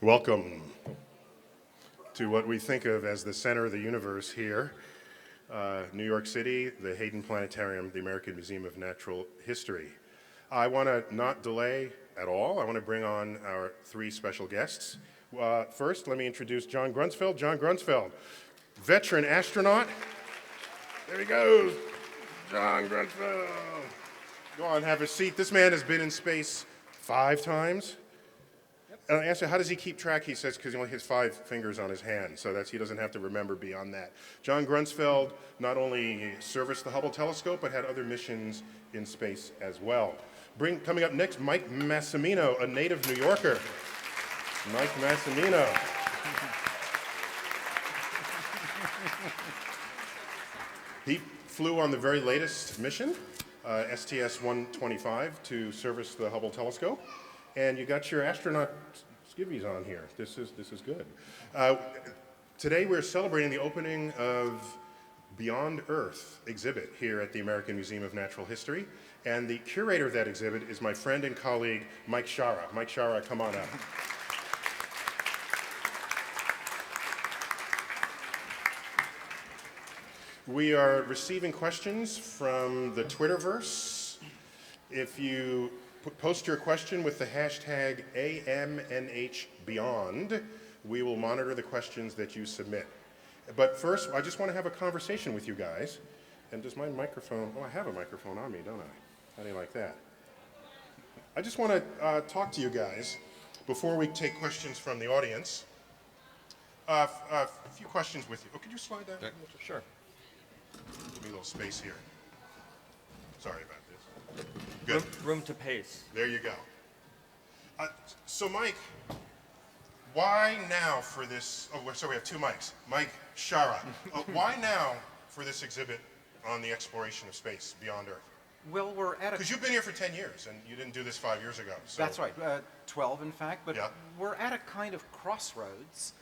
Welcome to what we think of as the center of the universe here, New York City, the Hayden Planetarium, the American Museum of Natural History. I want to not delay at all. I want to bring on our three special guests. First, let me introduce John Grunsfeld. John Grunsfeld, veteran astronaut. There he goes, John Grunsfeld. Go on, have a seat. This man has been in space 5 times. And I asked him, how does he keep track? He says, because he only has 5 fingers on his hand, so he doesn't have to remember beyond that. John Grunsfeld not only serviced the Hubble Telescope, but had other missions in space as well. Coming up next, Mike Massimino, a native New Yorker. Mike Massimino. He flew on the very latest mission, STS-125, to service the Hubble Telescope. And you got your astronaut skivvies on here. This is good. Today we're celebrating the opening of Beyond Earth exhibit here at the American Museum of Natural History. And the curator of that exhibit is my friend and colleague, Mike Shara. Mike Shara, come on up. We are receiving questions from the Twitterverse. If you post your question with the hashtag AMNHBeyond, we will monitor the questions that you submit. But first, I just want to have a conversation with you guys. And does my microphone, I have a microphone on me, don't I? How do you like that? I just want to talk to you guys before we take questions from the audience. A few questions with you. Oh, could you slide that? Sure. Give me a little space here. Sorry about this. Good. Room to pace. There you go. So Mike, why now for this, so we have 2 mics. Mike Shara, why now for this exhibit on the exploration of space beyond Earth? Well, we're at a... Because you've been here for 10 years, and you didn't do this 5 years ago. So. That's right, 12 in fact, but yeah. We're at a kind of crossroads.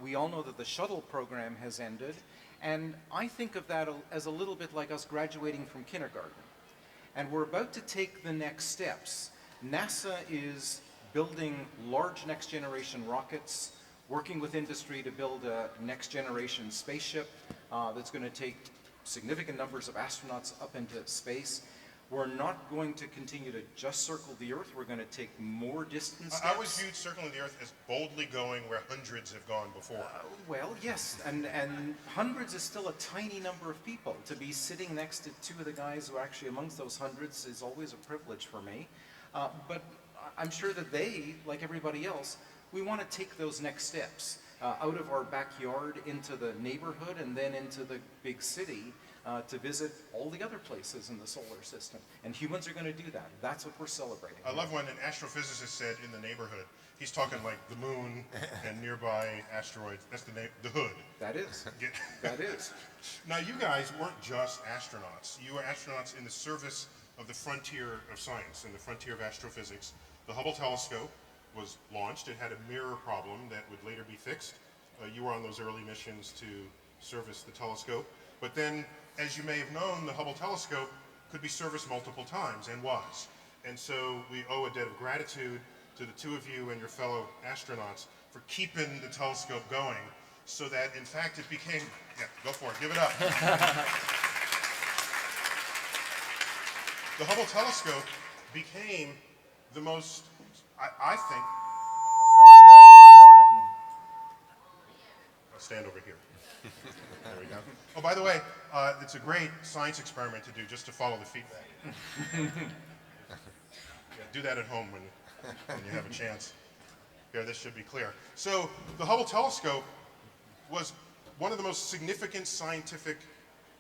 We all know that the Shuttle program has ended, and I think of that as a little bit like us graduating from kindergarten. And we're about to take the next steps. NASA is building large next-generation rockets, working with industry to build a next-generation spaceship that's going to take significant numbers of astronauts up into space. We're not going to continue to just circle the Earth. We're going to take more distance steps. I always viewed circling the Earth as boldly going where hundreds have gone before. Well, yes, and hundreds is still a tiny number of people. To be sitting next to 2 of the guys who are actually amongst those hundreds is always a privilege for me. But I'm sure that they, like everybody else, we want to take those next steps out of our backyard into the neighborhood and then into the big city. To visit all the other places in the solar system. And humans are going to do that. That's what we're celebrating. I love when an astrophysicist said in the neighborhood. He's talking like the moon and nearby asteroids. That's the hood. That is. That is. Now, you guys weren't just astronauts. You were astronauts in the service of the frontier of science and the frontier of astrophysics. The Hubble Telescope was launched. It had a mirror problem that would later be fixed. You were on those early missions to service the telescope. But then, as you may have known, the Hubble Telescope could be serviced multiple times, and was. And so we owe a debt of gratitude to the 2 of you and your fellow astronauts for keeping the telescope going so that, in fact, it became, yeah, go for it, give it up. The Hubble Telescope became the most, I think, I'll stand over here. There we go. Oh, by the way, it's a great science experiment to do, just to follow the feedback. Yeah, do that at home when you have a chance. Here, this should be clear. So the Hubble Telescope was one of the most significant scientific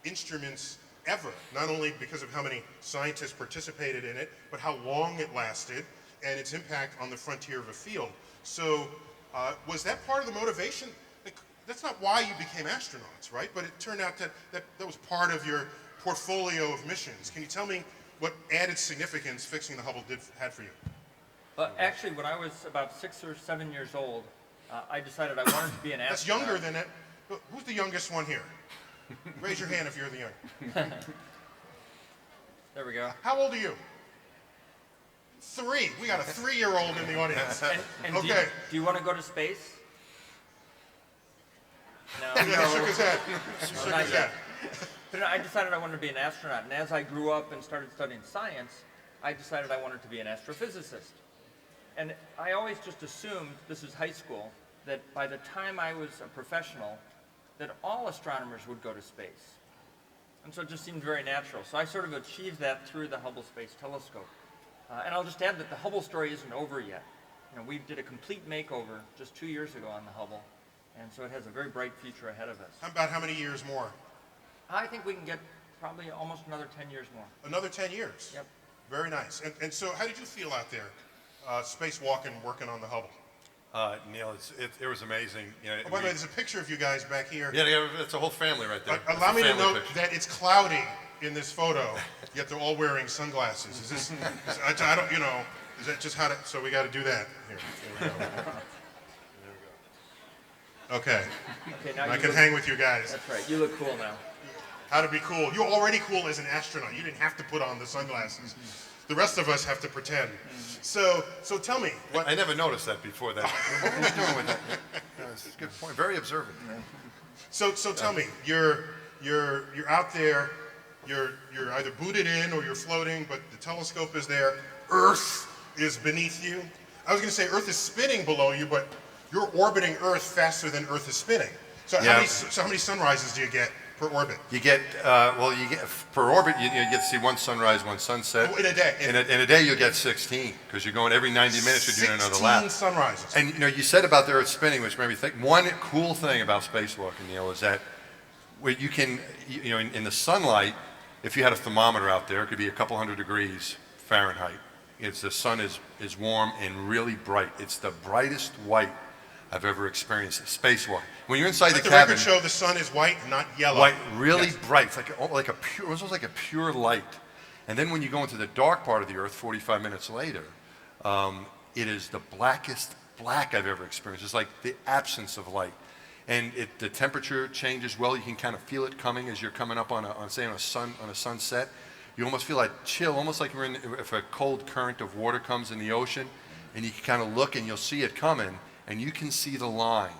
instruments ever, not only because of how many scientists participated in it, but how long it lasted and its impact on the frontier of a field. So was that part of the motivation? That's not why you became astronauts, right? But it turned out that was part of your portfolio of missions. Can you tell me what added significance fixing the Hubble had for you? Actually, when I was about 6 or 7 years old, I decided I wanted to be an astronaut. That's younger than that. Who's the youngest one here? Raise your hand if you're the young. There we go. How old are you? 3. We got a 3-year-old in the audience. And Okay. do you want to go to space? No. Yeah, he shook his head. Not yet. But I decided I wanted to be an astronaut, and as I grew up and started studying science, I decided I wanted to be an astrophysicist. And I always just assumed, this is high school, that by the time I was a professional, that all astronomers would go to space. And so it just seemed very natural. So I sort of achieved that through the Hubble Space Telescope. And I'll just add that the Hubble story isn't over yet. We did a complete makeover just 2 years ago on the Hubble, and so it has a very bright future ahead of us. About how many years more? I think we can get probably almost another 10 years more. Another 10 years? Yep. Very nice. And so how did you feel out there, spacewalking, working on the Hubble? Neil, it was amazing. Oh, by the way, there's a picture of you guys back here. Yeah, it's a whole family right there. Allow me to note that it's cloudy in this photo, yet they're all wearing sunglasses. Is this, I don't, is that just how to, so we got to do that. Here we go. Okay. Okay, now I can hang with you guys. That's right. You look cool now. How to be cool. You're already cool as an astronaut. You didn't have to put on the sunglasses. The rest of us have to pretend. So tell me. What? I never noticed that before. That. What were you doing with that? That's a good point. Very observant. So tell me. You're out there. You're either booted in or you're floating, but the telescope is there. Earth is beneath you. I was going to say Earth is spinning below you, but you're orbiting Earth faster than Earth is spinning. So how many sunrises do you get per orbit? You get per orbit. You get to see one sunrise, one sunset. Oh, in a day. In a day, you'll get 16 because you're going every 90 minutes. You're doing another lap. 16 sunrises. And you said about the Earth spinning, which made me think. One cool thing about spacewalking, Neil, is that where you can, in the sunlight, if you had a thermometer out there, it could be a couple hundred degrees Fahrenheit. The sun is warm and really bright. It's the brightest white I've ever experienced spacewalk. When you're inside the cabin, record show the sun is white, not yellow. White, really bright. It's like a pure, almost like a pure light. And then when you go into the dark part of the Earth, 45 minutes later, it is the blackest black I've ever experienced. It's like the absence of light. And the temperature changes well. You can kind of feel it coming as you're coming up on a sunset. You almost feel like chill, almost like if a cold current of water comes in the ocean, and you can kind of look and you'll see it coming, and you can see the line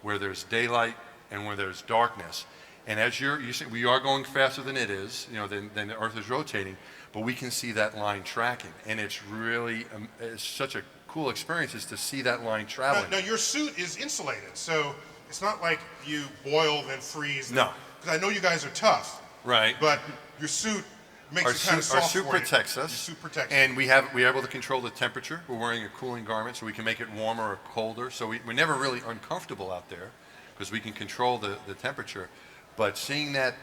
where there's daylight and where there's darkness. And as we are going faster than it is, than the Earth is rotating, but we can see that line tracking, and it's really it's such a cool experience is to see that line traveling. Now your suit is insulated, so it's not like you boil then freeze. No. Because I know you guys are tough. Right. But your suit makes it kind of soft. Our suit for you. protects us. Your suit protects. And we are able to control the temperature. We're wearing a cooling garment so we can make it warmer or colder. So we're never really uncomfortable out there because we can control the temperature. But seeing that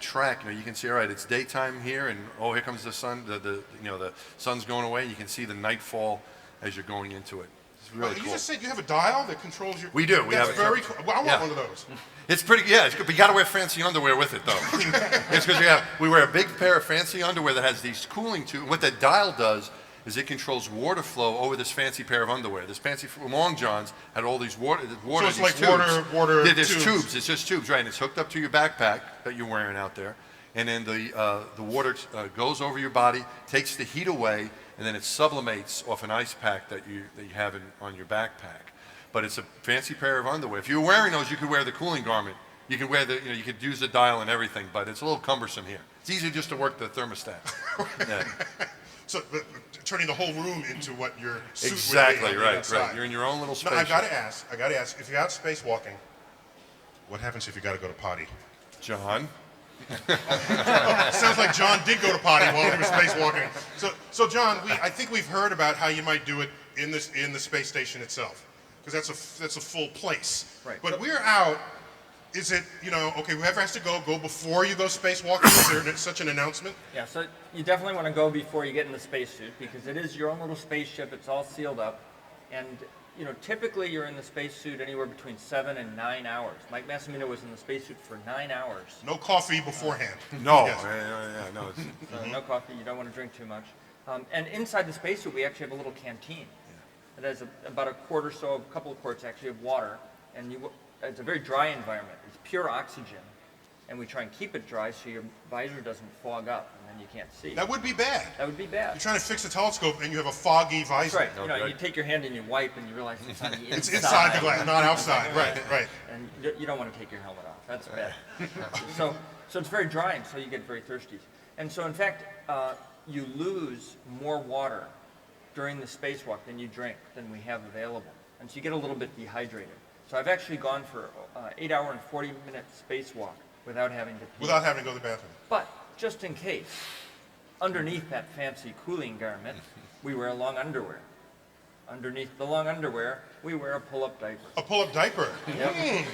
track, you can see, all right, it's daytime here, and here comes the sun. The sun's going away. You can see the nightfall as you're going into it. It's really cool. You just said you have a dial that controls your... We do. That's very cool. Well, I want one of those. It's pretty, it's good, but you got to wear fancy underwear with it, though. It's because we wear a big pair of fancy underwear that has these cooling tubes. What that dial does is it controls water flow over this fancy pair of underwear. This fancy long johns had all these water. So it's like tubes. water There's tubes. tubes. It's just tubes, right? And it's hooked up to your backpack that you're wearing out there, and then the water goes over your body, takes the heat away, and then it sublimates off an ice pack that you have on your backpack. But it's a fancy pair of underwear. If you were wearing those, you could wear the cooling garment. You could wear you could use the dial and everything, but it's a little cumbersome here. It's easy just to work the thermostat. Yeah. So turning the whole room into what your suit exactly would be on the outside. Right. You're in your own little space. Now, I got to ask, if you're out spacewalking, what happens if you got to go to potty? John? Sounds like John did go to potty while he was spacewalking. So John, I think we've heard about how you might do it in the space station itself, because that's a full place. Right. But we're out. Is it, okay, whoever has to go before you go spacewalking? Is there such an announcement? Yeah, so you definitely want to go before you get in the spacesuit, because it is your own little spaceship. It's all sealed up, and typically you're in the spacesuit anywhere between 7 and 9 hours. Mike Massimino was in the spacesuit for 9 hours. No coffee beforehand. No. Yes. No. So no coffee. You don't want to drink too much. And inside the spacesuit, we actually have a little canteen. It has about a couple of quarts actually of water, and it's a very dry environment. It's pure oxygen. and we try and keep it dry so your visor doesn't fog up and then you can't see. That would be bad. That would be bad. You're trying to fix a telescope and you have a foggy visor. That's right. You know, you take your hand and you wipe and you realize it's on the inside. It's inside the glass, not outside. Right, right. And you don't want to take your helmet off. That's bad. so it's very dry, and so you get very thirsty. And so, in fact, you lose more water during the spacewalk than you drink, than we have available. And so you get a little bit dehydrated. So I've actually gone for 8-hour and 40-minute spacewalk without having to pee. Without having to go to the bathroom. But just in case, underneath that fancy cooling garment, we wear long underwear. Underneath the long underwear, we wear a pull-up diaper. A pull-up diaper. Yep.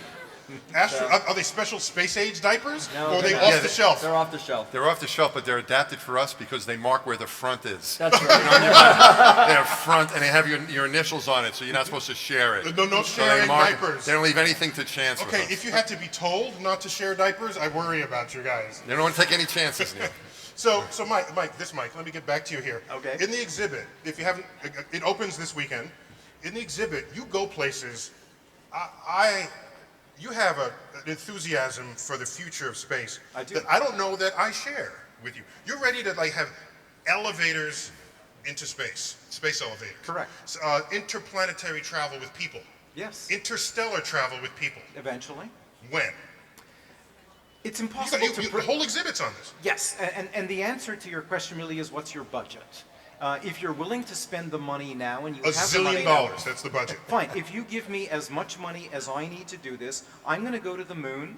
Are they special space-age diapers? No, or are they they're off not. the shelf? They're off the shelf. They're off the shelf, but they're adapted for us because they mark where the front is. That's right. They're front, and they have your initials on it, so you're not supposed to share it. No So sharing they mark it. diapers. They don't leave anything to chance with Okay, us. if you had to be told not to share diapers, I worry about you guys. They don't want to take any chances, Neil. So Mike, let me get back to you here. Okay. In the exhibit, if you haven't, it opens this weekend. In the exhibit, you go places. You have an enthusiasm for the future of space I do. that I don't know that I share with you. You're ready to like have elevators into space elevators. Correct. Interplanetary travel with people. Yes. Interstellar travel with people. Eventually. When? It's impossible to The whole exhibit's on this. Yes, and the answer to your question really is, what's your budget? If you're willing to spend the money now and you $1 have the money now, zillion, that's the budget. fine. If you give me as much money as I need to do this, I'm going to go to the moon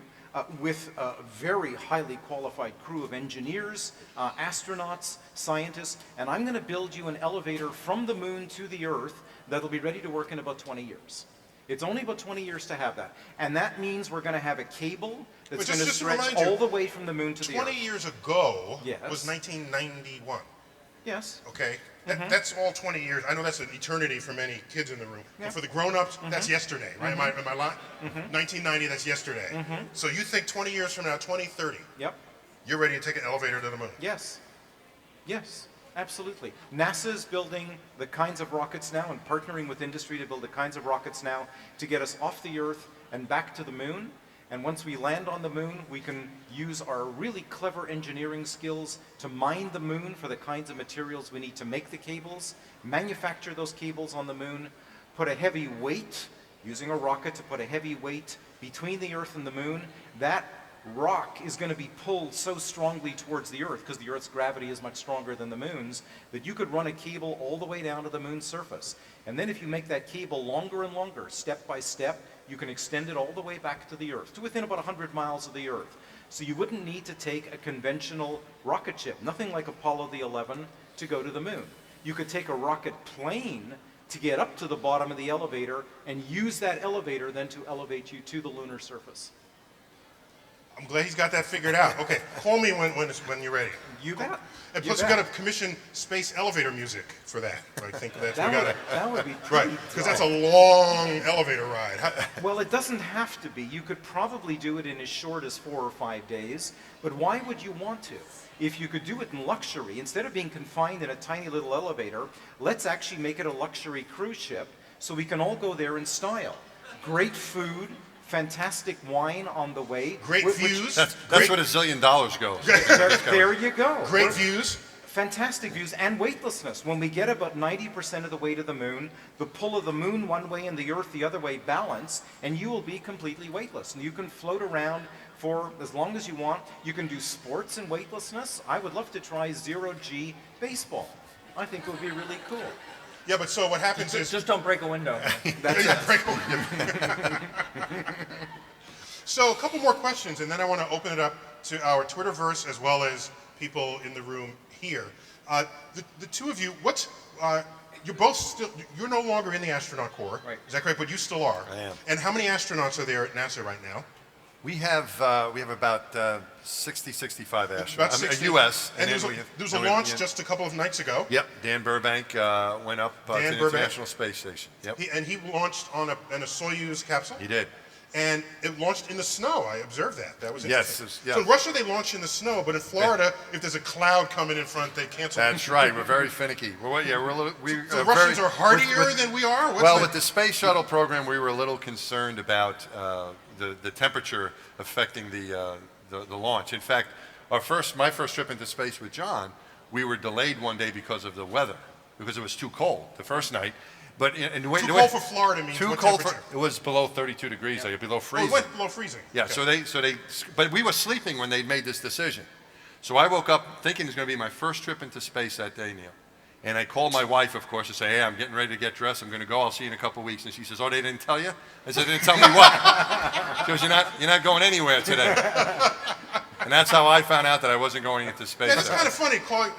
with a very highly qualified crew of engineers, astronauts, scientists, and I'm going to build you an elevator from the moon to the Earth that'll be ready to work in about 20 years. It's only about 20 years to have that. And that means we're going to have a cable that's But going to just to stretch remind you, all the way from the moon to the Earth. 20 years ago Yes. was 1991. Yes. Okay, that's all 20 years. I know that's an eternity for many kids in the room. Yeah. And for the grown-ups, that's yesterday, right? Am I lying? 1990, that's yesterday. So you think 20 years from now, 2030, Yep. you're ready to take an elevator to the moon? Yes. Yes, absolutely. NASA's building the kinds of rockets now and partnering with industry to build the kinds of rockets now to get us off the Earth and back to the moon. And once we land on the moon, we can use our really clever engineering skills to mine the moon for the kinds of materials we need to make the cables, manufacture those cables on the moon, put a heavy weight, using a rocket to put a heavy weight between the Earth and the moon. That rock is going to be pulled so strongly towards the Earth, because the Earth's gravity is much stronger than the moon's, that you could run a cable all the way down to the moon's surface. And then if you make that cable longer and longer, step by step, you can extend it all the way back to the Earth, to within about 100 miles of the Earth. So you wouldn't need to take a conventional rocket ship, nothing like Apollo the 11, to go to the moon. You could take a rocket plane to get up to the bottom of the elevator and use that elevator then to elevate you to the lunar surface. I'm glad he's got that figured out. Okay, call me when you're ready. You bet. And You plus, we bet. got to commission space elevator music for that. I think that's we That got would, to. that would be Right, pretty because that's dull. a long elevator ride. Well, it doesn't have to be. You could probably do it in as short as 4 or 5 days, but why would you want to? If you could do it in luxury, instead of being confined in a tiny little elevator, let's actually make it a luxury cruise ship so we can all go there in style. Great food, fantastic wine on the way. Great which- views. That's great, what $1 zillion goes. There you go. great We're- views. Fantastic views and weightlessness. When we get about 90% of the way to the moon, the pull of the moon one way and the Earth the other way balance, and you will be completely weightless. And you can float around for as long as you want. You can do sports in weightlessness. I would love to try ZeroG Baseball. I think it would be really cool. Yeah, but so what happens is Just don't break a window. That's Yeah, it. break away. So a couple more questions, and then I want to open it up to our Twitterverse as well as people in the room here. The two of you, you're both still, you're no longer in the astronaut corps. Right. Is that correct? But you still are. I am. And how many astronauts are there at NASA right now? We have about 60, 65 astronauts. About 60. U.S. And then there we have- was a then we- launch yeah. just a couple of nights ago. Yep, Dan Burbank went up to Dan the Burbank. International Space Station. Yep, He launched on a Soyuz capsule. he did. And it launched in the snow. I observed that. That was Yes, interesting. yeah. So in Russia, they launch in the snow, but in Florida, if there's a cloud coming in front, they cancel. That's right. We're very finicky. We're a little. So the Russians are hardier than we are? Well, with the space shuttle program, we were a little concerned about the temperature affecting the the launch. In fact, my first trip into space with John, we were delayed one day because of the weather, because it was too cold the first night. But too cold for Florida means too what cold temperature? it was below 32 degrees, like below Oh, freezing. it went below freezing. Yeah, Okay. but we were sleeping when they made this decision. So I woke up thinking it was going to be my first trip into space that day, Neil. And I called my wife, of course, to say, hey, I'm getting ready to get dressed. I'm going to go. I'll see you in a couple weeks. And she says, oh, they didn't tell you? I said, they didn't tell me what? She goes, you're not going anywhere today. And that's how I found out that I wasn't going into space. Yeah, that's kind of funny. Calling,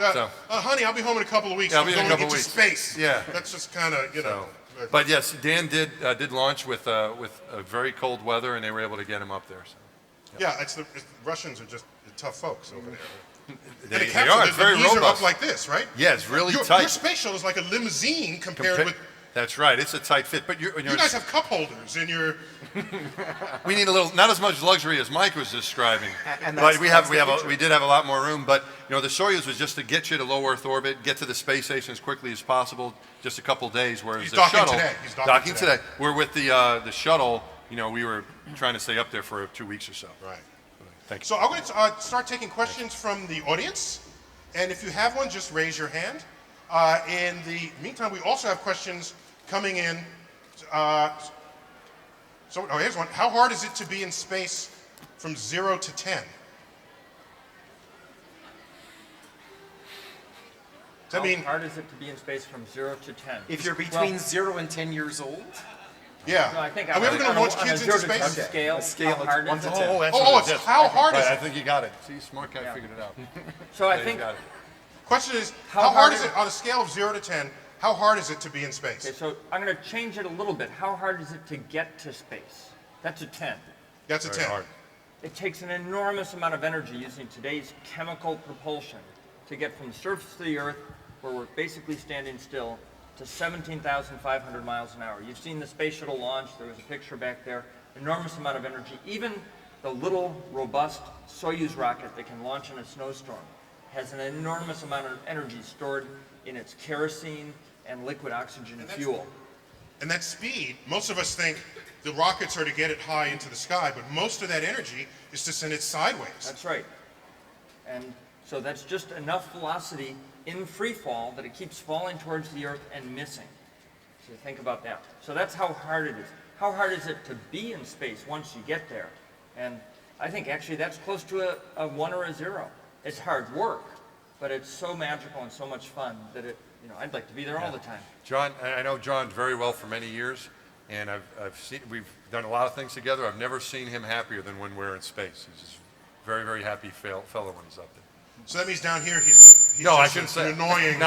honey, I'll be home in a couple of weeks. Yeah, I'll I'm be in a going couple into weeks. space. Yeah. That's just kind of, you know. But yes, Dan did launch with a very cold weather, and they were able to get him up there. So. Yeah, the Russians are just tough folks over there. They, And a they capsule, are. the It's very knees are robust. up like this, right? Yeah, it's really Your tight. space shuttle is like a limousine compared with. That's right. It's a tight fit. But You guys have cup holders in your. we need a little, not as much luxury as Mike was describing. And But that's we did have a lot more room. But you know, the Soyuz was just to get you to low Earth orbit, get to the space station as quickly as possible, just a couple days. Whereas He's the docking shuttle, today. He's docking today. We're with the shuttle. You know, we were trying to stay up there for 2 weeks or so. Right. Thank you. So I'm going to start taking questions from the audience. And if you have one, just raise your hand. In the meantime, we also have questions coming in. Here's one. How hard is it to be in space from 0 to 10? Does that mean? How hard is it to be in space from 0 to 10? If you're between 0 and 10 years old, Yeah. No, I think Are we ever going to launch on a kids 0 into to 10 space? scale, A scale how of hard 1 is to it? 10. that's Oh, what it's it is. how hard is Right, I it? think you got it. See, smart guy Yeah. figured it out. So I Yeah, you think, got it. Question is, How how hard hard is is- it on a scale of 0 to 10? How hard is it to be in space? okay, so I'm going to change it a little bit. How hard is it to get to space? That's a 10. That's a Very 10. hard. It takes an enormous amount of energy using today's chemical propulsion to get from the surface of the Earth, where we're basically standing still, to 17,500 miles an hour. You've seen the space shuttle launch. There was a picture back there. Enormous amount of energy. Even the little, robust Soyuz rocket that can launch in a snowstorm has an enormous amount of energy stored in its kerosene and liquid oxygen fuel. And that speed, most of us think the rockets are to get it high into the sky, but most of that energy is to send it sideways. That's right. And so that's just enough velocity in free fall that it keeps falling towards the Earth and missing. So think about that. So that's how hard it is. How hard is it to be in space once you get there? And I think actually that's close to a 1 or a 0. It's hard work, but it's so magical and so much fun that I'd like to be there all the time. John, I know John very well for many years, and we've done a lot of things together. I've never seen him happier than when we're in space. He's just very, very happy fellow when he's up there. So that means down here he's just I shouldn't say an annoying. No.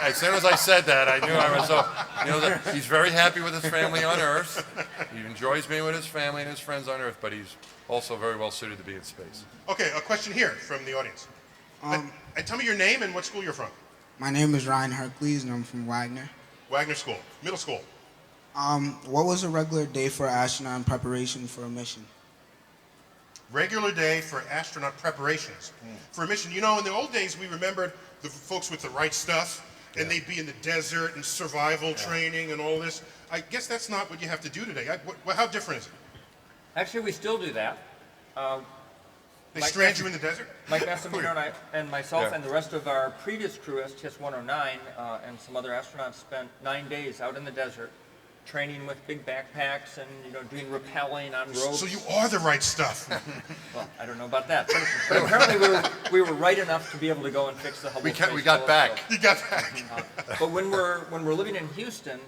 As soon as I said that, I knew I was so. He's very happy with his family on Earth. He enjoys being with his family and his friends on Earth, but he's also very well suited to be in space. Okay, a question here from the audience. Tell me your name and what school you're from. My name is Ryan Hercules, and I'm from Wagner. Wagner School, middle school. What was a regular day for astronaut in preparation for a mission? Regular day for astronaut preparations for a mission. You know, in the old days, we remembered the folks with the right stuff, and they'd be in the desert and survival training and all this. I guess that's not what you have to do today. How different is it? Actually, we still do that. They Mike strand you in the desert? Mike Massimino and myself Yeah. and the rest of our previous crew, STS-109, and some other astronauts spent 9 days out in the desert training with big backpacks and doing rappelling on ropes. So you are the right stuff. Well, I don't know about that, but apparently we were right enough to be able to go and fix the Hubble Space We got Telescope. back. You got back. But when we're living in Houston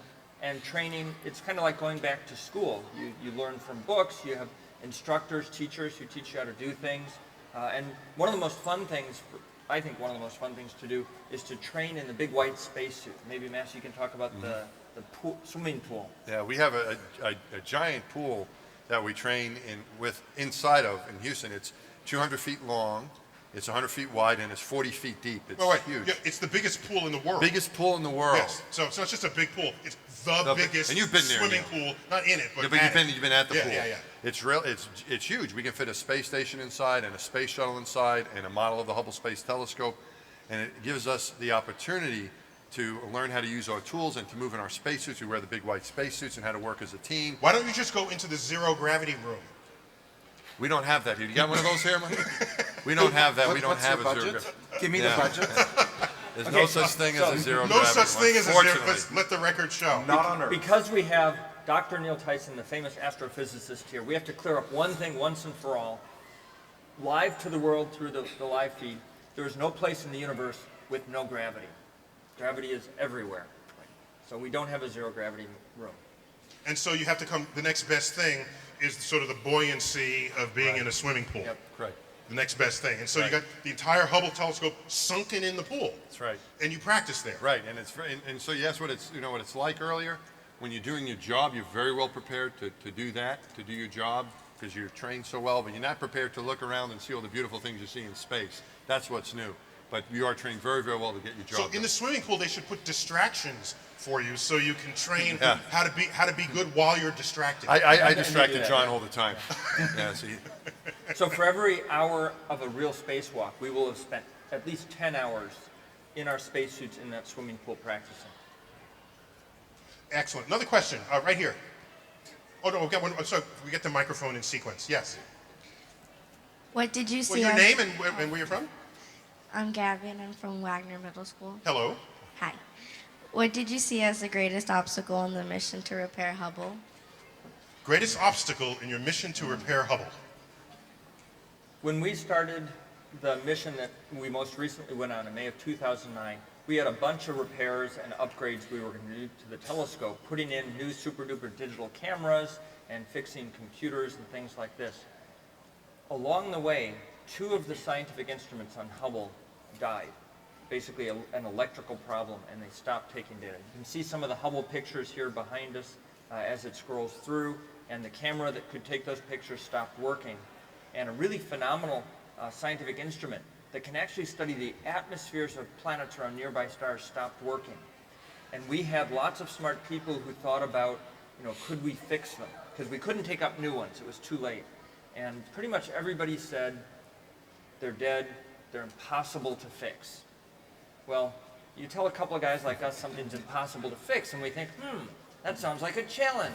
and training, it's kind of like going back to school. You learn from books. You have instructors, teachers who teach you how to do things. And one of the most fun things, I think one of the most fun things to do is to train in the big white spacesuit. Maybe, Mass, you can talk about the swimming pool. Yeah, we have a giant pool that we train inside of in Houston. It's 200 feet long, it's 100 feet wide, and it's 40 feet deep. It's huge. Yeah, it's the biggest pool in the world. Biggest pool in the world. Yes. So it's not just a big pool. It's the biggest and you've been there, swimming Neil. pool. Not in it, but, Yeah, but at you've been at the pool. Yeah. It's huge. We can fit a space station inside and a space shuttle inside and a model of the Hubble Space Telescope, and it gives us the opportunity to learn how to use our tools and to move in our spacesuits. We wear the big white spacesuits and how to work as a team. Why don't you just go into the zero gravity room? We don't have that here. You got one of those here, Mike? We don't have that. We don't What's have your a budget? zero. Give me Yeah. the budget. There's Okay, no such thing as a zero No gravity such thing as a zero. unfortunately. Let the record show. Not on Earth. Because we have Dr. Neil Tyson, the famous astrophysicist here, we have to clear up one thing once and for all. Live to the world through the live feed, there is no place in the universe with no gravity. Gravity is everywhere. So we don't have a zero gravity room. And so you have to come, the next best thing is sort of the buoyancy of being in a swimming pool. Yep. Correct. The next best thing. And so you Right. got the entire Hubble telescope sunken in the pool. That's right. And you practice there. Right, and it's and so you asked what it's what it's like earlier. When you're doing your job, you're very well prepared to do that, to do your job, because you're trained so well. But you're not prepared to look around and see all the beautiful things you see in space. That's what's new. But you are trained very, very well to get your job So done. in the swimming pool, they should put distractions for you so you can train Yeah. how to be good while you're distracted. I And they distracted do that, John yeah. all the time. Yeah, see, So for every hour of a real spacewalk, we will have spent at least 10 hours in our spacesuits in that swimming pool practicing. Excellent. Another question, right here. Oh no, we've got one. So we get the microphone in sequence. Yes. What did you Well, see? your as- name and where you're from? I'm Gavin. I'm from Wagner Middle School. Hello. Hi. What did you see as the greatest obstacle in the mission to repair Hubble? Greatest obstacle in your mission to repair Hubble? When we started the mission that we most recently went on in May of 2009, we had a bunch of repairs and upgrades we were going to do to the telescope, putting in new super duper digital cameras and fixing computers and things like this. Along the way, 2 of the scientific instruments on Hubble died. Basically an electrical problem, and they stopped taking data. You can see some of the Hubble pictures here behind us as it scrolls through, and the camera that could take those pictures stopped working. And a really phenomenal scientific instrument that can actually study the atmospheres of planets around nearby stars stopped working. And we had lots of smart people who thought about, could we fix them? Because we couldn't take up new ones, it was too late. And pretty much everybody said, they're dead, they're impossible to fix. Well, you tell a couple of guys like us something's impossible to fix, and we think, that sounds like a challenge.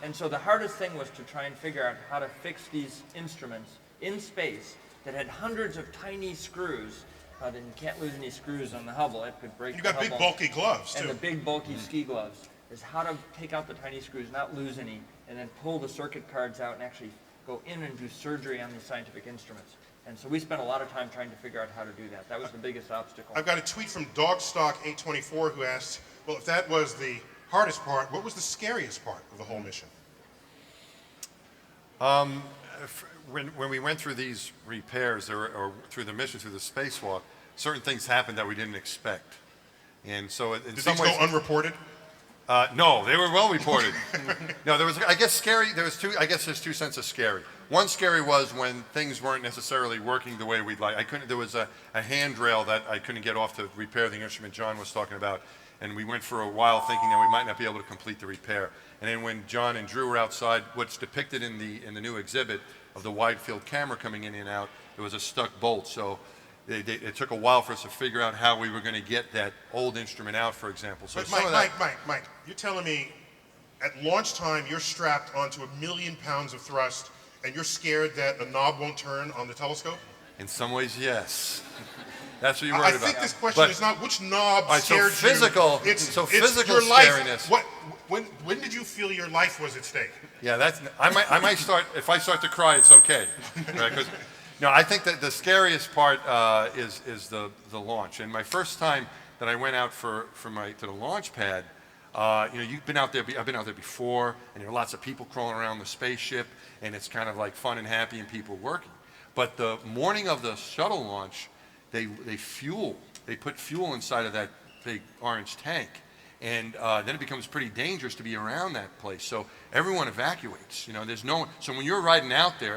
And so the hardest thing was to try and figure out how to fix these instruments in space that had hundreds of tiny screws. Then you can't lose any screws on the Hubble. It could break You the got big Hubble. bulky gloves And too. the big bulky ski gloves is how to take out the tiny screws, not lose any, and then pull the circuit cards out and actually go in and do surgery on these scientific instruments. And so we spent a lot of time trying to figure out how to do that. That was the biggest obstacle. I've got a tweet from Dogstock824 who asked, well, if that was the hardest part, what was the scariest part of the whole mission? when we went through these repairs or through the mission, through the spacewalk, certain things happened that we didn't expect. And so in Did some these ways, go unreported? no, they were well reported. No, there was, I guess, scary. There's two senses of scary. One scary was when things weren't necessarily working the way we'd like. There was a handrail that I couldn't get off to repair the instrument John was talking about, and we went for a while thinking that we might not be able to complete the repair. And then when John and Drew were outside, what's depicted in the new exhibit of the wide field camera coming in and out, there was a stuck bolt. So it took a while for us to figure out how we were going to get that old instrument out, for example. So But some of that, Mike, you're telling me at launch time you're strapped onto 1,000,000 pounds of thrust and you're scared that a knob won't turn on the telescope? in some ways, yes. That's what you're I worried about. think this question But- is not which knob All right, so scared physical- you. It's physical your life. scariness. When did you feel your life was at stake? Yeah, I might start, if I start to cry, it's okay. Right? 'Cause, no, I think that the scariest part is the launch. And my first time that I went out to the launch pad, you've been out there, I've been out there before, and there are lots of people crawling around the spaceship, and it's kind of like fun and happy and people working. But the morning of the shuttle launch, they put fuel inside of that big orange tank. And then it becomes pretty dangerous to be around that place. So everyone evacuates. So when you're riding out there,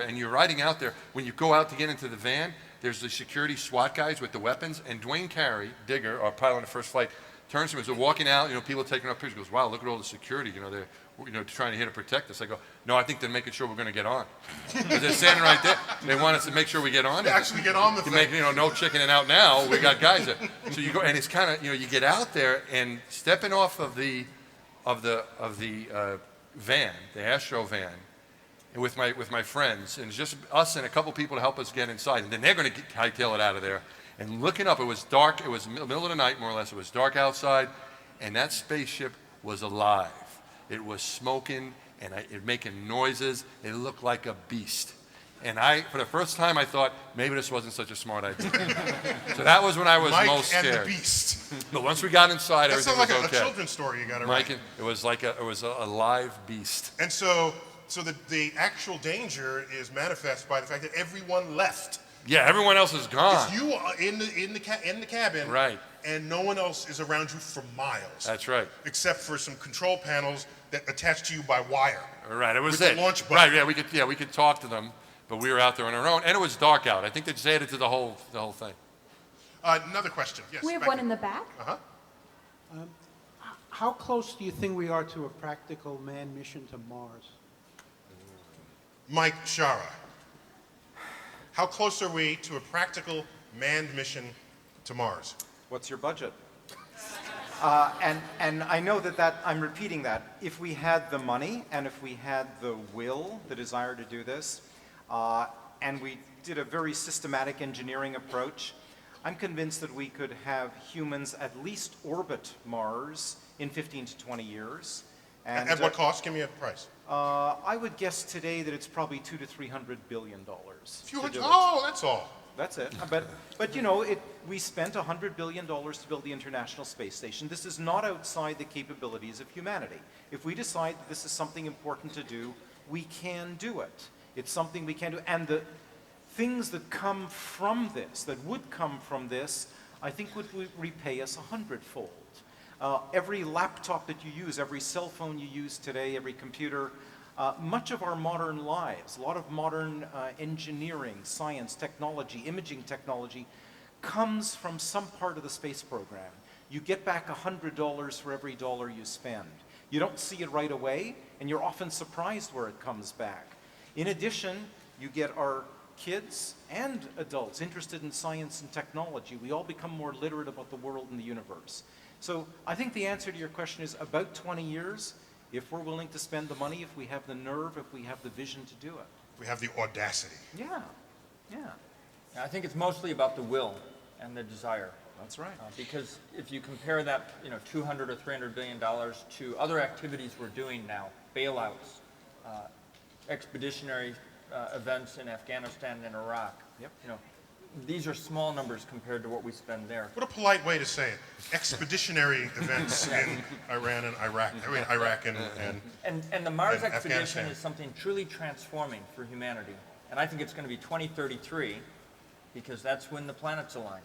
when you go out to get into the van, there's the security SWAT guys with the weapons, and Dwayne Carey, Digger, our pilot on the first flight, turns to me as they're walking out, people taking up pictures, goes, wow, look at all the security, they're trying to here to protect us. I go, no, I think they're making sure we're going to get on. Because they're standing right there. They want us to make sure we get on. To actually get on the You thing. make, no chickening out now. We got guys there. So you go, and it's kind of, you get out there and stepping off of the van, the Astro van, and with my friends, and it's just us and a couple people to help us get inside, and then they're going to hightail it out of there. And looking up, it was dark. It was middle of the night, more or less. It was dark outside, and that spaceship was alive. It was smoking, and it making noises. It looked like a beast. And for the first time, I thought, maybe this wasn't such a smart idea. So that was when I was Mike most scared. and the Beast. But once we got inside, That everything sounds was like okay. a children's story you got to Mike, write. it was like it was a live beast. And so the actual danger is manifest by the fact that everyone left. Yeah, everyone else is gone. It's you in the cabin, Right. And no one else is around you for miles. That's right. Except for some control panels that attach to you by wire. Right, it was With it. the launch button. Right, we could talk to them, but we were out there on our own, and it was dark out. I think they just added to the whole thing. Another question. Yes. We have Becky. one in the back. Uh-huh. How close do you think we are to a practical manned mission to Mars? Mike Shara. How close are we to a practical manned mission to Mars? What's your budget? And I know that I'm repeating that. If we had the money and if we had the will, the desire to do this, and we did a very systematic engineering approach, I'm convinced that we could have humans at least orbit Mars in 15 to 20 years. And, At what cost? Give me a price. I would guess today that it's probably $200 to $300 billion. Few to hundred. do it. Oh, that's all. That's it. But you know, we spent $100 billion to build the International Space Station. This is not outside the capabilities of humanity. If we decide that this is something important to do, we can do it. It's something we can do. And the things that come from this, that would come from this, I think would repay us 100-fold. Every laptop that you use, every cell phone you use today, every computer, much of our modern lives, a lot of modern engineering, science, technology, imaging technology, comes from some part of the space program. You get back $100 for every dollar you spend. You don't see it right away, and you're often surprised where it comes back. In addition, you get our kids and adults interested in science and technology. We all become more literate about the world and the universe. So I think the answer to your question is about 20 years, if we're willing to spend the money, if we have the nerve, if we have the vision to do it. We have the audacity. Yeah, yeah, I think it's mostly about the will and the desire. that's right. Because if you compare that, $200 or $300 billion to other activities we're doing now, bailouts, expeditionary events in Afghanistan and Iraq, Yep. these are small numbers compared to what we spend there. What a polite way to say it. Expeditionary events in Iran and Iraq. Iraq and And the Mars and expedition Afghanistan. is something truly transforming for humanity. And I think it's going to be 2033 because that's when the planets align.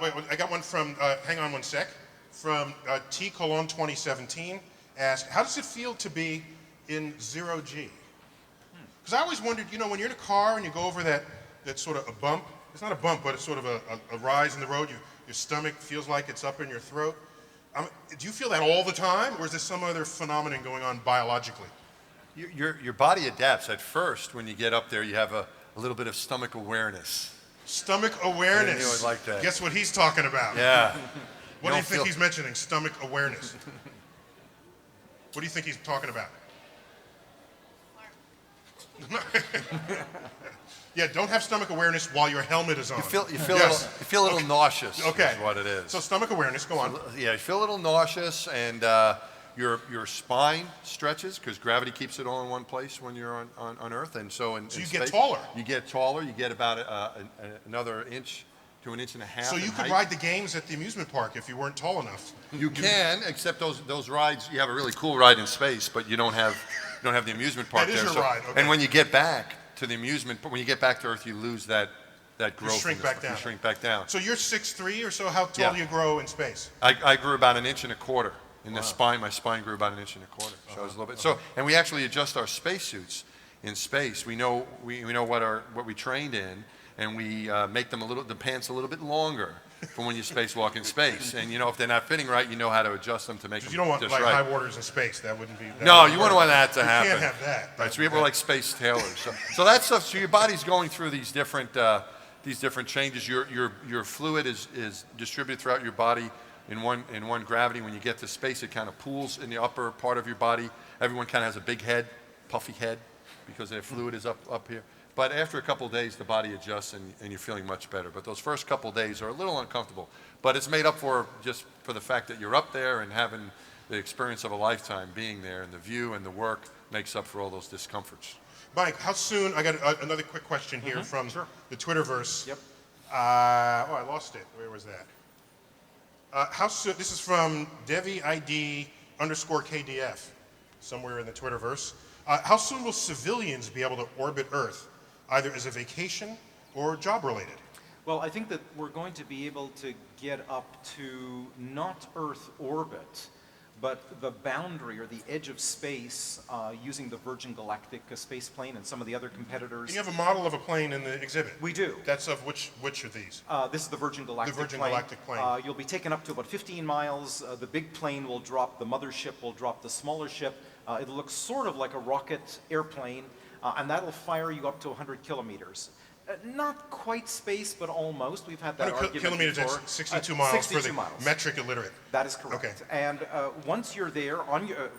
Wait, I got one from, hang on one sec, from T. Colon 2017, asked, how does it feel to be in ZeroG? Because I always wondered, when you're in a car and you go over that sort of a bump, it's not a bump, but it's sort of a rise in the road, your stomach feels like it's up in your throat. Do you feel that all the time, or is there some other phenomenon going on biologically? Your body adapts. At first, when you get up there, you have a little bit of stomach awareness. Stomach awareness. I knew I'd like that. Guess what he's talking about? Yeah. What do you don't think feel- he's mentioning? Stomach awareness. What do you think he's talking about? Yeah, don't have stomach awareness while your helmet is on. You feel Yes. you feel a little nauseous. Okay. Is what it is. So stomach awareness, go on. Yeah, you feel a little nauseous, and your spine stretches because gravity keeps it all in one place when you're on Earth, and so in So you space, get taller. You get taller. You get about another inch to an inch and a half. So you in could height. ride the games at the amusement park if you weren't tall enough. You can, except those rides. You have a really cool ride in space, but you don't have the amusement park That is there. your ride, okay. And when you get back to the amusement, when you get back to Earth, you lose that growth. shrink in the- back down. You shrink back down. So you're 6'3" or so. How tall Yeah. do you grow in space? I grew about an inch and a quarter in the spine. My spine grew about an inch and a quarter. So it was a little bit. So, and we actually adjust our spacesuits in space. We know what we trained in, and we make them the pants a little bit longer for when you spacewalk in space. And if they're not fitting right, you know how to adjust them to make them Because you don't want just like right. high waters in space. That wouldn't be. No, you wouldn't want that to You happen. can't have that. Right, so we have like space tailors. So that stuff. So your body's going through these different changes. Your fluid is distributed throughout your body in one gravity. When you get to space, it kind of pools in the upper part of your body. Everyone kind of has a big head, puffy head, because their fluid is up here. But after a couple of days, the body adjusts and you're feeling much better. But those first couple of days are a little uncomfortable. But it's made up for just for the fact that you're up there and having the experience of a lifetime being there, and the view and the work makes up for all those discomforts. Mike, how soon? I got another quick question here from the Twitterverse. Yep. I lost it. Where was that? How soon? This is from DeviID_KDF, somewhere in the Twitterverse. How soon will civilians be able to orbit Earth, either as a vacation or job-related? Well, I think that we're going to be able to get up to not Earth orbit, but the boundary or the edge of space using the Virgin Galactic space plane and some of the other competitors. And you have a model of a plane in the exhibit. We do. That's of which of these? This is the Virgin Galactic plane. The Virgin Galactic plane. You'll be taken up to about 15 miles. The big plane will drop, the mothership will drop the smaller ship. It'll look sort of like a rocket airplane, and that'll fire you up to 100 kilometers. Not quite space, but almost. We've had that argument kilometers, before. that's 62 miles 62 for the miles. metric illiterate. That is correct. Okay. And once you're there,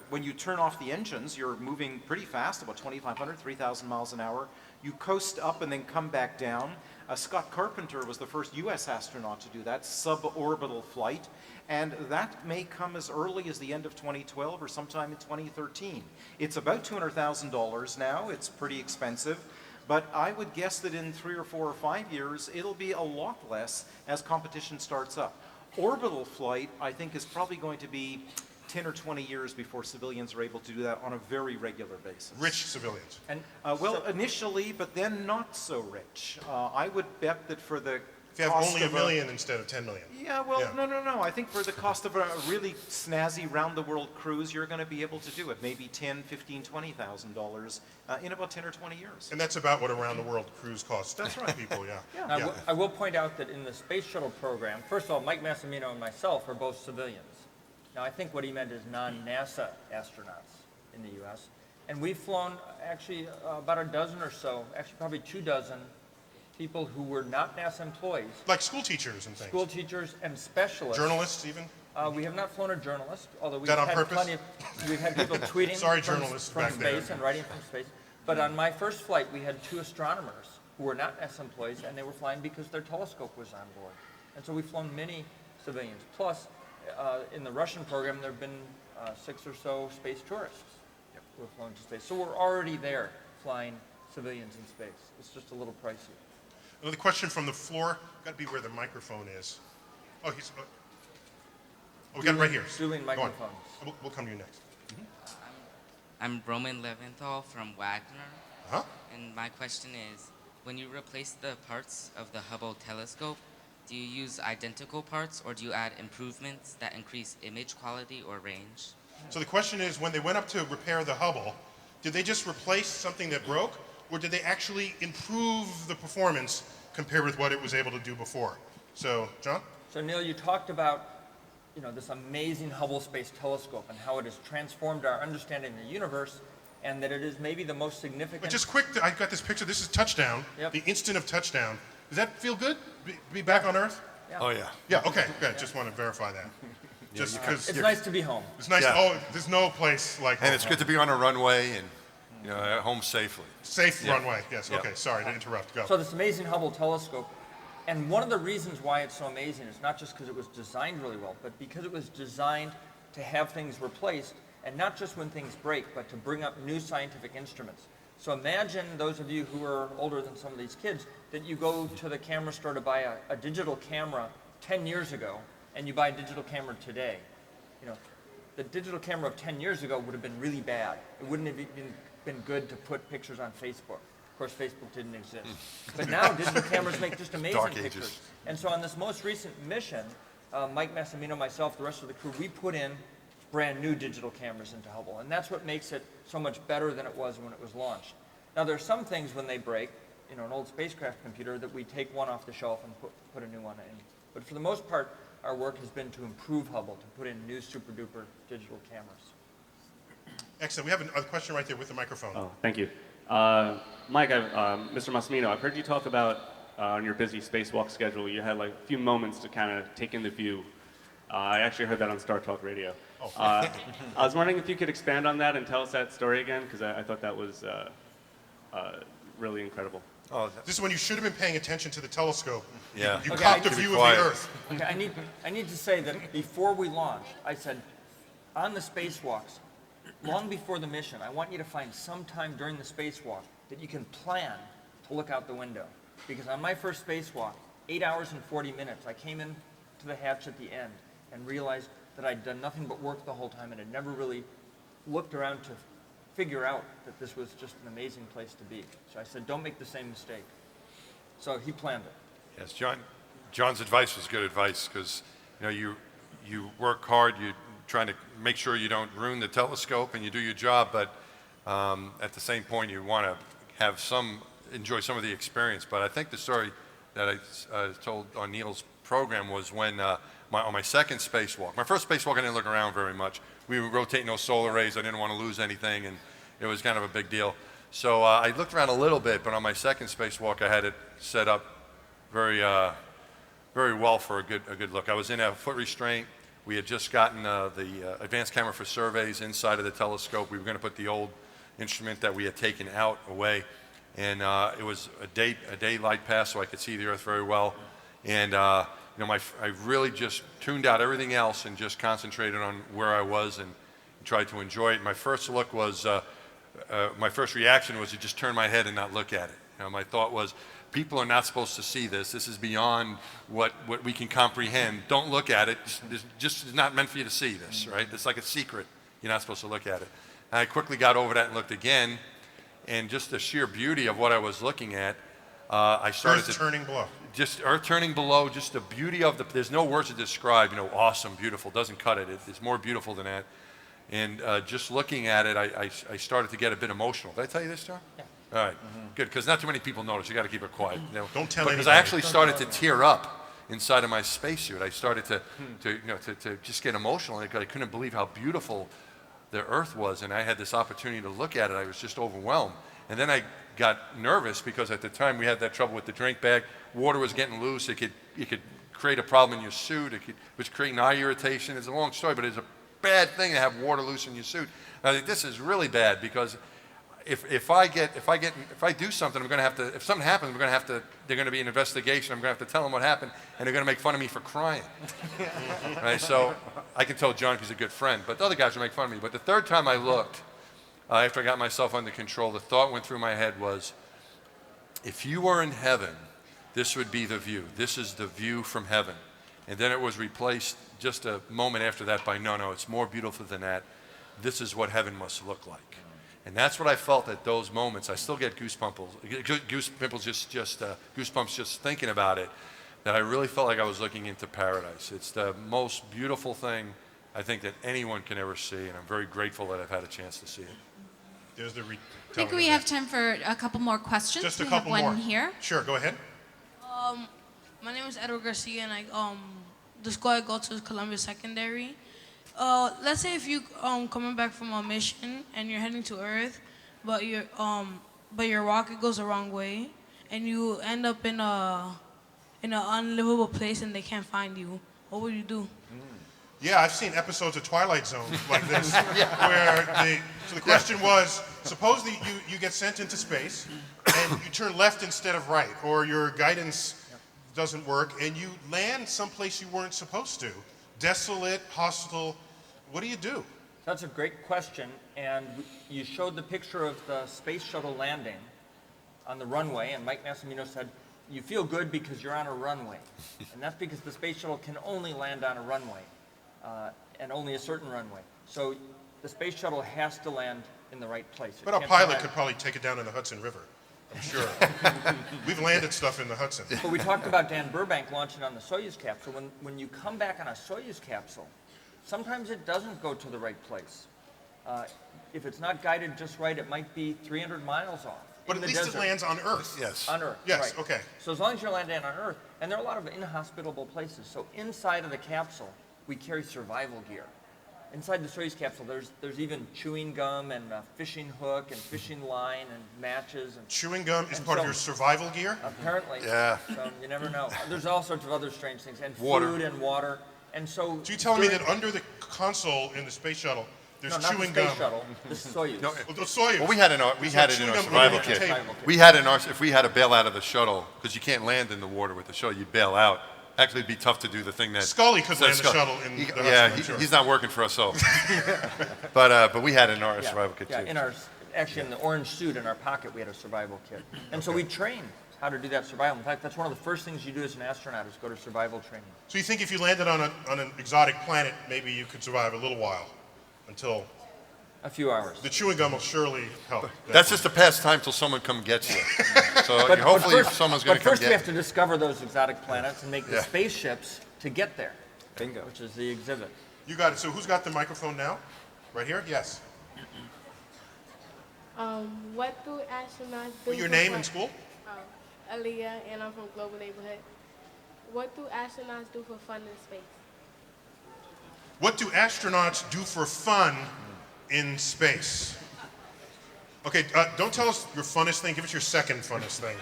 when you turn off the engines, you're moving pretty fast, about 2,500, 3,000 miles an hour. You coast up and then come back down. Scott Carpenter was the first U.S. astronaut to do that, suborbital flight. And that may come as early as the end of 2012 or sometime in 2013. It's about $200,000 now. It's pretty expensive. But I would guess that in 3 or 4 or 5 years, it'll be a lot less as competition starts up. Orbital flight, I think, is probably going to be 10 or 20 years before civilians are able to do that on a very regular basis. Rich civilians. And Well, initially, but then not so rich. I would bet that for the If you have cost only a of million instead of 10 million. Yeah, well, Yeah. no. I think for the cost of a really snazzy round-the-world cruise, you're going to be able to do it. Maybe $10,000, $15,000, $20,000 in about 10 or 20 years. And that's about what a round-the-world cruise costs. That's right. People, yeah. Yeah. I will point out that in the Space Shuttle program, first of all, Mike Massimino and myself are both civilians. Now, I think what he meant is non-NASA astronauts in the U.S. And we've flown actually about a dozen or so, actually probably 2 dozen people who were not NASA employees, Like school teachers and things. school teachers and specialists. Journalists even. We have not flown a journalist, although we've that on had purpose? we've had people tweeting Sorry, from, journalists from back there. space and writing from space. But on my first flight, we had 2 astronomers who were not NASA employees, and they were flying because their telescope was on board. And so we've flown many civilians. Plus, in the Russian program, there have been 6 or so space tourists who have flown to space. So we're already there flying civilians in space. It's just a little pricey. Another question from the floor. Got to be where the microphone is. Oh, he's. We got it right here. Dueling Go on. microphones. We'll come to you next. I'm Roman Leventhal from Wagner, Huh? and my question is, when you replace the parts of the Hubble telescope, do you use identical parts or do you add improvements that increase image quality or range? So the question is, when they went up to repair the Hubble, did they just replace something that broke, or did they actually improve the performance compared with what it was able to do before? So, John? So Neil, you talked about, this amazing Hubble Space Telescope and how it has transformed our understanding of the universe, and that it is maybe the most significant. But just quick, I got this picture. This is touchdown. Yep. The instant of touchdown. Does that feel good? Be back on Earth? Oh, yeah. Yeah. Okay. Good. Just want to verify that. Just because It's nice to be home. it's nice. Yeah. Oh, there's no place like And home. it's good to be on a runway and at home safely. Safe Yeah. runway. Yes. Yeah. Okay. Sorry to interrupt. Go. So this amazing Hubble telescope, and one of the reasons why it's so amazing is not just because it was designed really well, but because it was designed to have things replaced, and not just when things break, but to bring up new scientific instruments. So imagine those of you who are older than some of these kids, that you go to the camera store to buy a digital camera 10 years ago, and you buy a digital camera today. The digital camera of 10 years ago would have been really bad. It wouldn't have even been good to put pictures on Facebook. Of course, Facebook didn't exist. But now digital cameras make just amazing Dark pictures. ages. And so on this most recent mission, Mike Massimino, myself, the rest of the crew, we put in brand new digital cameras into Hubble. And that's what makes it so much better than it was when it was launched. Now, there are some things when they break, an old spacecraft computer, that we take one off the shelf and put a new one in. But for the most part, our work has been to improve Hubble, to put in new super-duper digital cameras. Excellent. We have a question right there with the microphone. Oh, thank you. Mike, Mr. Massimino, I've heard you talk about on your busy spacewalk schedule, you had like a few moments to kind of take in the view. I actually heard that on Star Talk Radio. I was wondering if you could expand on that and tell us that story again, because I thought that was really incredible. Oh, This is when you should have been paying attention to the telescope. yeah. You Okay, caught I the need view to of be quiet. the Earth. Okay, I need to say that before we launched, I said, on the spacewalks, long before the mission, I want you to find some time during the spacewalk that you can plan to look out the window. Because on my first spacewalk, 8 hours and 40 minutes, I came in to the hatch at the end and realized that I'd done nothing but work the whole time and had never really looked around to figure out that this was just an amazing place to be. So I said, don't make the same mistake. So he planned it. Yes, John's advice was good advice because you work hard, you're trying to make sure you don't ruin the telescope and you do your job, but at the same point you want to have enjoy some of the experience. But I think the story that I told on Neil's program was when on my second spacewalk. My first spacewalk I didn't look around very much. We were rotating those solar arrays. I didn't want to lose anything, and it was kind of a big deal. So I looked around a little bit, but on my second spacewalk I had it set up very well for a good look. I was in a foot restraint. We had just gotten the advanced camera for surveys inside of the telescope. We were going to put the old instrument that we had taken out away, and it was a daylight pass, so I could see the Earth very well. And I really just tuned out everything else and just concentrated on where I was and tried to enjoy it. My first look was, my first reaction was to just turn my head and not look at it. My thought was, people are not supposed to see this. This is beyond what we can comprehend. Don't look at it. It's just not meant for you to see this, right? It's like a secret. You're not supposed to look at it. And I quickly got over that and looked again, and just the sheer beauty of what I was looking at, I started Earth turning below. Just Earth turning below, just the beauty of there's no words to describe, awesome, beautiful, doesn't cut it. It's more beautiful than that. And just looking at it, I started to get a bit emotional. Did I tell you this, John? Yeah. All right, good, because not too many people notice. You got to keep it quiet. Don't tell Because anybody. I actually started to tear up inside of my spacesuit. I started to just get emotional. I couldn't believe how beautiful the Earth was, and I had this opportunity to look at it. I was just overwhelmed. And then I got nervous because at the time we had that trouble with the drink bag. Water was getting loose. It could create a problem in your suit. It was creating eye irritation. It's a long story, but it's a bad thing to have water loose in your suit. And I think this is really bad because if I do something, I'm going to have to. If something happens, they're going to be an investigation. I'm going to have to tell them what happened, and they're going to make fun of me for crying. Right? So I can tell John he's a good friend, but the other guys will make fun of me. But the third time I looked, after I got myself under control, the thought went through my head was, if you were in heaven, this would be the view. This is the view from heaven. And then it was replaced just a moment after that by, no, it's more beautiful than that. This is what heaven must look like. And that's what I felt at those moments. I still get goosebumps just thinking about it, that I really felt like I was looking into paradise. It's the most beautiful thing I think that anyone can ever see, and I'm very grateful that I've had a chance to see it. There's the I think we have time for a couple more questions. Just a we couple have more. one here. Sure, go ahead. My name is Edward Garcia, and the school I go to is Columbia Secondary. Let's say if you coming back from a mission and you're heading to Earth, but your rocket goes the wrong way, and you end up in an unlivable place and they can't find you. What would you do? Yeah, I've seen episodes of Twilight Zone like this, so the question was, suppose that you get sent into space and you turn left instead of right, or your guidance doesn't work, and you land someplace you weren't supposed to. Desolate, hostile, what do you do? That's a great question, and you showed the picture of the space shuttle landing on the runway, and Mike Massimino said, you feel good because you're on a runway. And that's because the space shuttle can only land on a runway, and only a certain runway. So the space shuttle has to land in the right place. But a pilot could probably take it down in the Hudson River, I'm sure. We've landed stuff in the Hudson. But we talked about Dan Burbank launching on the Soyuz capsule. When you come back on a Soyuz capsule, sometimes it doesn't go to the right place. If it's not guided just right, it might be 300 miles off. But at least it lands on Earth. Yes. On Earth, Yes, right. okay. So as long as you're landing on Earth, and there are a lot of inhospitable places. So inside of the capsule, we carry survival gear. Inside the Soyuz capsule, there's even chewing gum and a fishing hook and fishing line and matches. And Chewing gum is part of your survival gear? Apparently. Yeah. So you never know. There's all sorts of other strange things, and Water. food and water. And so. So you're telling me that under the console in the space shuttle, there's no, chewing not the gum? space shuttle. This is Soyuz. No, the Soyuz. Well, we had it in our Chewing survival gum kit. underneath the table. We had in our, if we had to bail out of the shuttle, because you can't land in the water with the shuttle, you bail out. Actually, it'd be tough to do the thing that Scully could land the shuttle in the Hudson, yeah, I'm sure. he's not working for us all. But we had it in our Yeah, survival kit yeah, too. in our, actually in the orange suit in our pocket, we had a survival kit. And so we trained how to do that survival. In fact, that's one of the first things you do as an astronaut is go to survival training. So you think if you landed on an exotic planet, maybe you could survive a little while until a few hours. The chewing gum will surely help. That's just a pastime till someone come gets you. So hopefully someone's going to come But first get we have to discover those exotic planets and make the Yeah. spaceships to get there. Bingo. Which is the exhibit. You got it. So who's got the microphone now? Right here? Yes. What do astronauts do? Your for name fun? and school? Aaliyah, and I'm from Global Neighborhood. What do astronauts do for fun in space? What do astronauts do for fun in space? Okay, don't tell us your funnest thing. Give us your second funnest thing.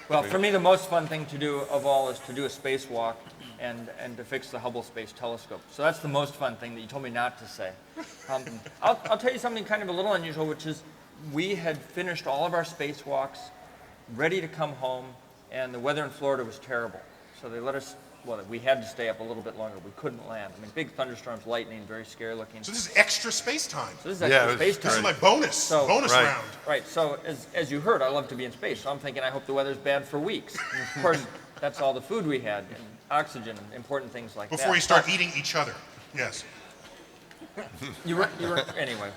Well, for me, the most fun thing to do of all is to do a spacewalk and to fix the Hubble Space Telescope. So that's the most fun thing that you told me not to say. I'll tell you something kind of a little unusual, which is we had finished all of our spacewalks, ready to come home, and the weather in Florida was terrible. So they let us, well, we had to stay up a little bit longer. We couldn't land. I mean, big thunderstorms, lightning, very scary looking. So this is extra space time. So this is extra space time. This is like bonus round. Right, so as you heard, I love to be in space, so I'm thinking I hope the weather's bad for weeks. Of course, that's all the food we had, and oxygen, and important things like that. Before you start eating each other, yes. You were anyway.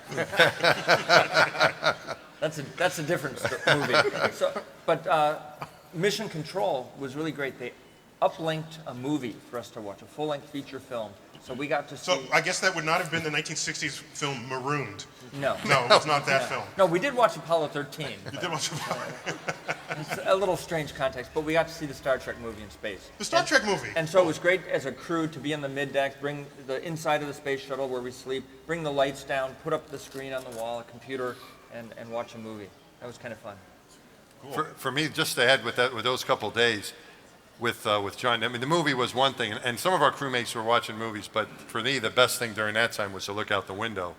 That's a different movie. But Mission Control was really great. They uplinked a movie for us to watch, a full-length feature film. So we got to see. So I guess that would not have been the 1960s film Marooned. No. No, it was not that film. No, we did watch Apollo 13. You did watch Apollo. It's a little strange context, but we got to see the Star Trek movie in space. The Star Trek movie. And so it was great as a crew to be in the mid-deck, bring the inside of the space shuttle where we sleep, bring the lights down, put up the screen on the wall, a computer, and watch a movie. That was kind of fun. Cool. For me, just to add with those couple of days with John, I mean, the movie was one thing, and some of our crewmates were watching movies, but for me, the best thing during that time was to look out the window.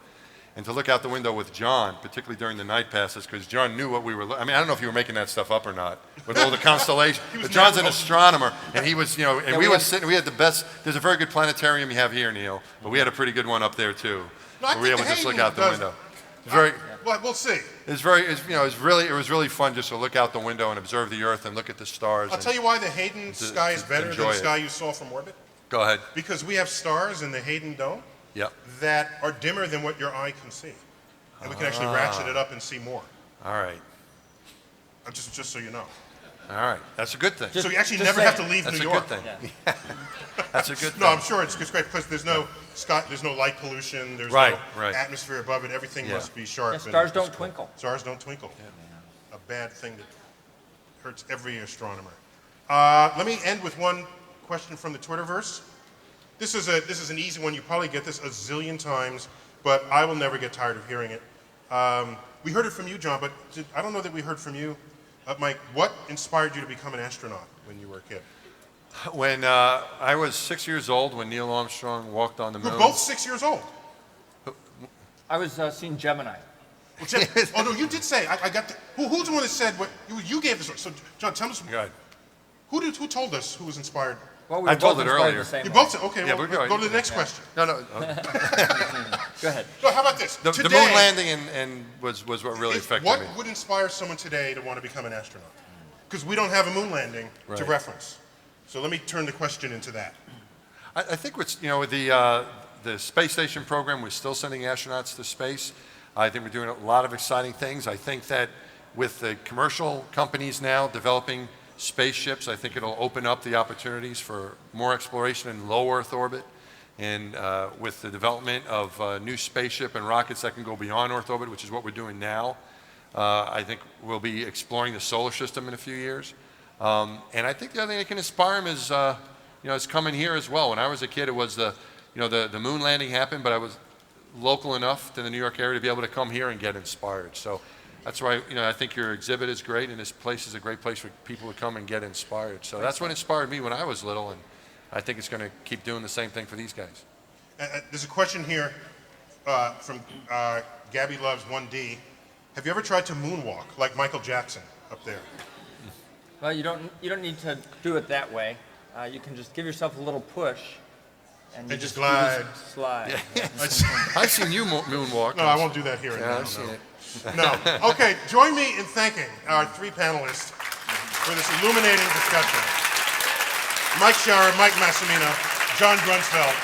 And to look out the window with John, particularly during the night passes, because John knew what we were. I mean, I don't know if you were making that stuff up or not, with all the constellations. But John's an astronomer, and he was, and we was sitting. We had the best. There's a very good planetarium you have here, Neil, but we had a pretty good one up there too. No, where we were able to just look out the window. Very. Well, we'll see. It was really fun just to look out the window and observe the Earth and look at the stars. I'll tell you why the Hayden sky is better than the sky you saw from orbit. Go ahead. Because we have stars in the Hayden dome. Yep. That are dimmer than what your eye can see. And we can actually ratchet it up and see more. All right. Just so you know. All right. That's a good thing. So you actually never have to leave That's New York. That's a good thing. Yeah. That's a good thing. No, I'm sure it's great because there's no light pollution, there's no atmosphere above it, everything must be sharp. Yeah, stars don't twinkle. Stars don't twinkle. Yeah. A bad thing that hurts every astronomer. Let me end with one question from the Twitterverse. This is an easy one. You probably get this a zillion times, but I will never get tired of hearing it. We heard it from you, John, but I don't know that we heard from you. Mike, what inspired you to become an astronaut when you were a kid? When I was 6 years old, when Neil Armstrong walked on the moon. We're both 6 years old. I was seeing Gemini. Well, oh, no, you did say, I got the, who's the one that said what, you gave us, so John, tell us. Go ahead. Who told us who was inspired? Well, we I told it earlier. You both said, okay, yeah, well, go to the next question. No. Go ahead. So how about this? The today, moon landing and was what really affected me. What would inspire someone today to want to become an astronaut? Because we don't have a moon landing to reference. So let me turn the question into that. I think with the space station program, we're still sending astronauts to space. I think we're doing a lot of exciting things. I think that with the commercial companies now developing spaceships, I think it'll open up the opportunities for more exploration in low Earth orbit. And with the development of new spaceship and rockets that can go beyond Earth orbit, which is what we're doing now, I think we'll be exploring the solar system in a few years. And I think the other thing that can inspire them is, is coming here as well. When I was a kid, it was the moon landing happened, but I was local enough to the New York area to be able to come here and get inspired. So that's why, I think your exhibit is great, and this place is a great place for people to come and get inspired. So that's what inspired me when I was little, and I think it's going to keep doing the same thing for these guys. There's a question here from Gabby Loves 1D. Have you ever tried to moonwalk like Michael Jackson up there? Well, you don't need to do it that way. You can just give yourself a little push, and you just glide. You just slide. Yeah. I've seen you moonwalk. No, I won't do that here. Yeah, I've seen it. No. Okay, join me in thanking our three panelists for this illuminating discussion. Mike Shara, Mike Massimino, John Grunsfeld,